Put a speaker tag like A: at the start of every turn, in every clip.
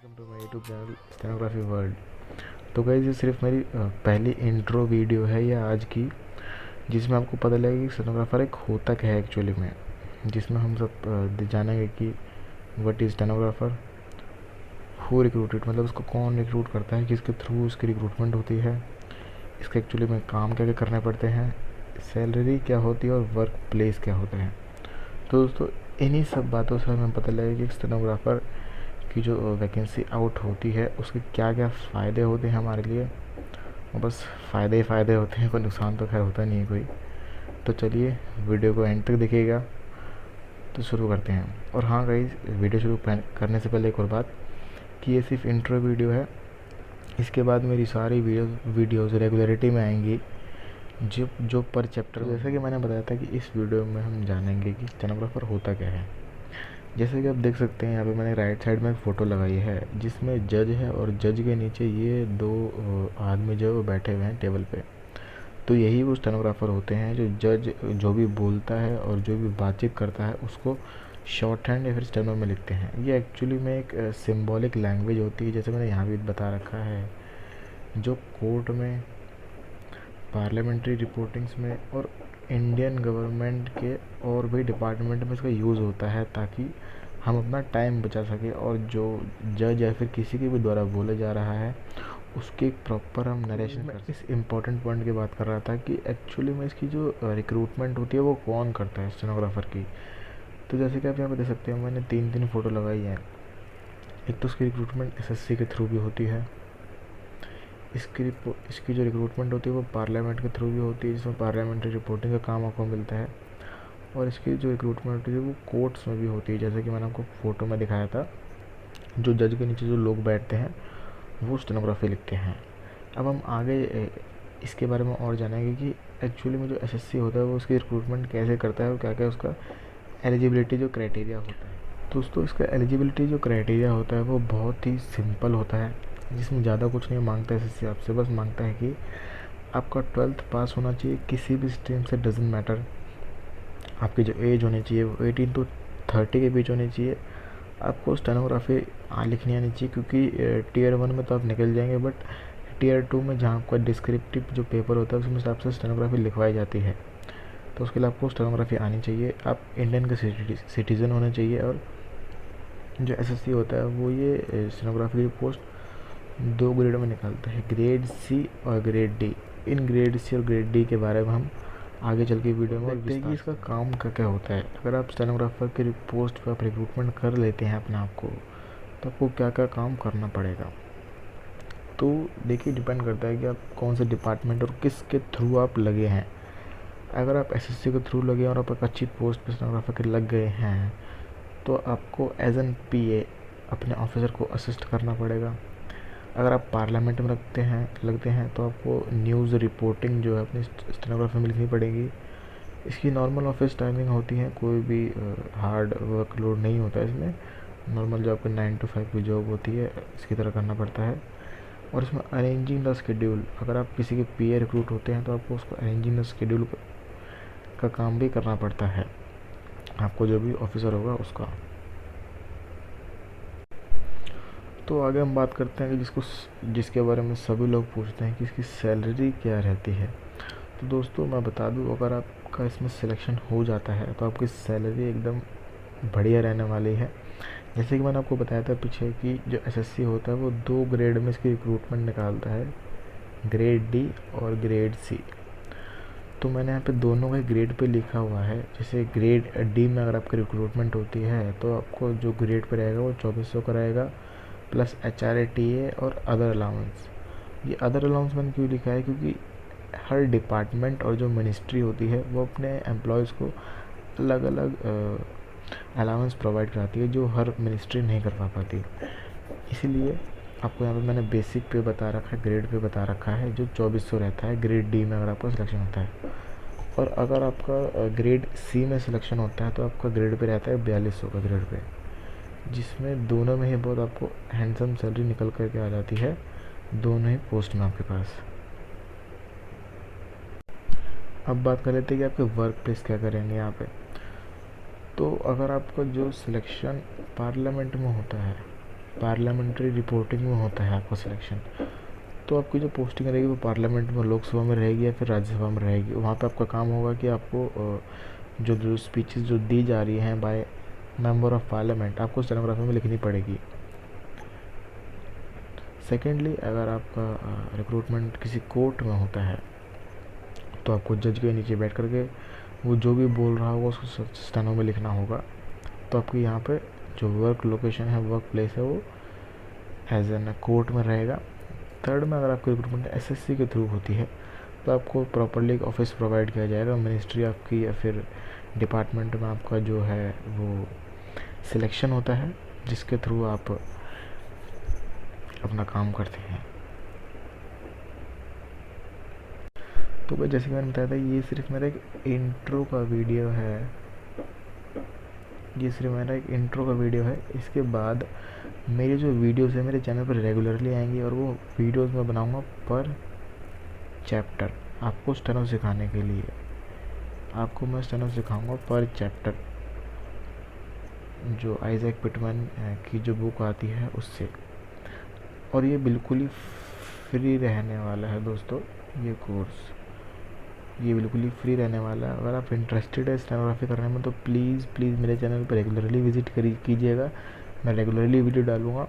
A: Welcome to my YouTube channel stenography world. तो guys ये सिर्फ मेरी पहली इंट्रो वीडियो है या आज की, जिसमें आपको पता लगेगा कि स्टेनोग्राफर एक होता क्या है एक्चुअली में, जिसमें हम सब जानेंगे कि what is stenographer, who recruited, मतलब उसको कौन रिक्रूट करता है, किसके थ्रू उसकी रिक्रूटमेंट होती है, इसके एक्चुअली में काम क्या क्या करने पड़ते हैं, सैलरी क्या होती है और वर्क प्लेस क्या होते हैं। तो दोस्तों इन्हीं सब बातों से हमें पता लगेगा कि स्टेनोग्राफर की जो वैकेंसी आउट होती है उसके क्या क्या फ़ायदे होते हैं हमारे लिए। और बस फ़ायदे ही फ़ायदे होते हैं, कोई नुकसान तो खैर होता नहीं है कोई। तो चलिए वीडियो को एंड तक देखिएगा। तो शुरू करते हैं। और हाँ गाइस, वीडियो शुरू करने से पहले एक और बात कि ये सिर्फ इंट्रो वीडियो है। इसके बाद मेरी सारी वीडियोज़ रेगुलरिटी में आएंगी जो जो पर चैप्टर। जैसा कि मैंने बताया था कि इस वीडियो में हम जानेंगे कि स्टेनोग्राफर होता क्या है। जैसे कि आप देख सकते हैं यहाँ पे मैंने राइट साइड में एक फ़ोटो लगाई है जिसमें जज है और जज के नीचे ये दो आदमी जो है वो बैठे हुए हैं टेबल पे। तो यही वो स्टेनोग्राफर होते हैं जो जज जो भी बोलता है और जो भी बातचीत करता है उसको शॉर्ट हैंड या फिर स्टेनो में लिखते हैं। ये एक्चुअली में एक सिंबॉलिक लैंग्वेज होती है, जैसे मैंने यहाँ भी बता रखा है, जो कोर्ट में, पार्लियामेंट्री रिपोर्टिंग्स में और इंडियन गवर्नमेंट के और भी डिपार्टमेंट में इसका यूज़ होता है ताकि हम अपना टाइम बचा सकें और जो जज या फिर किसी के भी द्वारा बोला जा रहा है उसकी प्रॉपर हम नरेशन कर। इस इम्पोर्टेंट पॉइंट की बात कर रहा था कि एक्चुअली में इसकी जो रिक्रूटमेंट होती है वो कौन करता है स्टेनोग्राफर की। तो जैसे कि आप यहाँ पे देख सकते हैं मैंने तीन फ़ोटो लगाई हैं। एक तो उसकी रिक्रूटमेंट एसएससी के थ्रू भी होती है, इसकी जो रिक्रूटमेंट होती है वो पार्लियामेंट के थ्रू भी होती है, जिसमें पार्लियामेंट्री रिपोर्टिंग का काम आपको मिलता है। और इसकी जो रिक्रूटमेंट होती है वो कोर्ट्स में भी होती है, जैसे कि मैंने आपको फ़ोटो में दिखाया था, जो जज के नीचे जो लोग बैठते हैं वो स्टेनोग्राफी लिखते हैं। अब हम आगे इसके बारे में और जानेंगे कि एक्चुअली में जो एसएससी होता है वो उसकी रिक्रूटमेंट कैसे करता है और क्या क्या उसका एलिजिबिलिटी जो क्राइटेरिया होता है। दोस्तों इसका एलिजिबिलिटी जो क्राइटेरिया होता है वो बहुत ही सिंपल होता है, जिसमें ज़्यादा कुछ नहीं मांगता है एसएससी आपसे। बस मांगता है कि आपका 12th पास होना चाहिए किसी भी स्ट्रीम से, डजेंट मैटर। आपकी जो एज होनी चाहिए वो 18 to 30 के बीच होनी चाहिए। आपको स्टेनोग्राफी लिखनी आनी चाहिए, क्योंकि टीयर 1 में तो आप निकल जाएंगे, बट टीयर 2 में जहाँ आपका डिस्क्रिप्टिव जो पेपर होता है उसमें से आपसे स्टेनोग्राफी लिखवाई जाती है, तो उसके लिए आपको स्टेनोग्राफी आनी चाहिए। आप इंडियन के सिटीज़न होने चाहिए। और जो एसएससी होता है वो ये स्टेनोग्राफी की पोस्ट 2 ग्रेड में निकालता है, ग्रेड सी और ग्रेड डी। इन ग्रेड सी और ग्रेड डी के बारे में हम आगे चल के वीडियो में देखते हैं कि इसका काम क्या क्या होता है। अगर आप स्टेनोग्राफर की पोस्ट पर आप रिक्रूटमेंट कर लेते हैं अपने आप को, तो आपको क्या क्या काम करना पड़ेगा। तो देखिए डिपेंड करता है कि आप कौन से डिपार्टमेंट और किसके थ्रू आप लगे हैं। अगर आप एसएससी के थ्रू लगे और आप एक अच्छी पोस्ट पर स्टेनोग्राफर के लग गए हैं तो आपको एज एन पीए अपने ऑफिसर को असिस्ट करना पड़ेगा। अगर आप पार्लियामेंट में लगते हैं तो आपको न्यूज़ रिपोर्टिंग जो है अपनी स्टेनोग्राफी में लिखनी पड़ेगी। इसकी नॉर्मल ऑफिस टाइमिंग होती है, कोई भी हार्ड वर्कलोड नहीं होता है इसमें। नॉर्मल जो आपकी 9 to 5 की जॉब होती है इसकी तरह करना पड़ता है। और इसमें अरेंजिंग द शेड्यूल, अगर आप किसी के पीए रिक्रूट होते हैं तो आपको उसको अरेंजिंग द शेड्यूल का काम भी करना पड़ता है, आपको जो भी ऑफिसर होगा उसका। तो आगे हम बात करते हैं कि जिसके बारे में सभी लोग पूछते हैं कि इसकी सैलरी क्या रहती है। तो दोस्तों मैं बता दूं, अगर आपका इसमें सिलेक्शन हो जाता है तो आपकी सैलरी एकदम बढ़िया रहने वाली है। जैसे कि मैंने आपको बताया था पीछे कि जो एसएससी होता है वो 2 ग्रेड में इसकी रिक्रूटमेंट निकालता है, ग्रेड डी और ग्रेड सी। तो मैंने यहाँ पे दोनों के ग्रेड पे लिखा हुआ है। जैसे ग्रेड डी में अगर आपकी रिक्रूटमेंट होती है तो आपको जो ग्रेड पे रहेगा वो 2400 का रहेगा, प्लस HRATA और अदर अलाउंस। ये अदर अलाउंस मैंने क्यों लिखा है, क्योंकि हर डिपार्टमेंट और जो मिनिस्ट्री होती है वो अपने एम्प्लॉयज़ को अलग अलग अलाउंस प्रोवाइड कराती है जो हर मिनिस्ट्री नहीं कर पाती। इसीलिए आपको यहाँ पे मैंने बेसिक पे बता रखा है, ग्रेड पे बता रखा है, जो 2400 रहता है ग्रेड डी में अगर आपका सिलेक्शन होता है। और अगर आपका ग्रेड सी में सिलेक्शन होता है तो आपका ग्रेड पे रहता है 4200 का ग्रेड पे, जिसमें दोनों में ही बहुत आपको हैंडसम सैलरी निकल करके आ जाती है दोनों ही पोस्ट में आपके पास। अब बात कर लेते हैं कि आपके वर्क प्लेस क्या करेंगे यहाँ पे। तो अगर आपका जो सिलेक्शन पार्लियामेंट में होता है पार्लियामेंट्री रिपोर्टिंग में होता है आपका सिलेक्शन। तो आपकी जो पोस्टिंग रहेगी वो पार्लियामेंट में, लोकसभा में रहेगी या फिर राज्यसभा में रहेगी। वहाँ पे आपका काम होगा कि आपको जो जो स्पीचेस जो दी जा रही हैं बाय मेंबर ऑफ पार्लियामेंट, आपको स्टेनोग्राफी में लिखनी पड़ेगी। सेकेंडली, अगर आपका रिक्रूटमेंट किसी कोर्ट में होता है तो आपको जज के नीचे बैठ करके वो जो भी बोल रहा होगा उसको स्टेनो में लिखना होगा। तो आपकी यहाँ पे जो वर्क लोकेशन है, वर्क प्लेस है, वो एज एन कोर्ट में रहेगा। थर्ड में, अगर आपकी रिक्रूटमेंट एसएससी के थ्रू होती है तो आपको प्रॉपरली एक ऑफिस प्रोवाइड किया जाएगा मिनिस्ट्री आपकी या फिर डिपार्टमेंट में आपका जो है वो सिलेक्शन होता है, जिसके थ्रू आप अपना काम करते हैं। तो भाई जैसे कि मैंने बताया था, ये सिर्फ मेरा एक इंट्रो का वीडियो है, ये सिर्फ मेरा एक इंट्रो का वीडियो है। इसके बाद मेरी जो वीडियोस है मेरे चैनल पर रेगुलरली आएंगी और वो वीडियोस मैं बनाऊंगा पर चैप्टर, आपको स्टेनो सिखाने के लिए। आपको मैं स्टेनो सिखाऊंगा पर चैप्टर, जो आइजैक पिटमैन की जो बुक आती है उससे। और ये बिल्कुल ही फ्री रहने वाला है दोस्तों, ये कोर्स ये बिल्कुल ही फ्री रहने वाला है। अगर आप इंटरेस्टेड है स्टेनोग्राफी करने में तो प्लीज़ प्लीज़ मेरे चैनल पर रेगुलरली विजिट कीजिएगा। मैं रेगुलरली वीडियो डालूँगा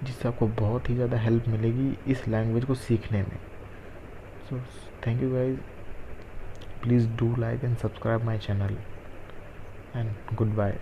A: जिससे आपको बहुत ही ज़्यादा हेल्प मिलेगी इस लैंग्वेज को सीखने में। So thank you guys, please do like and subscribe my channel and good bye.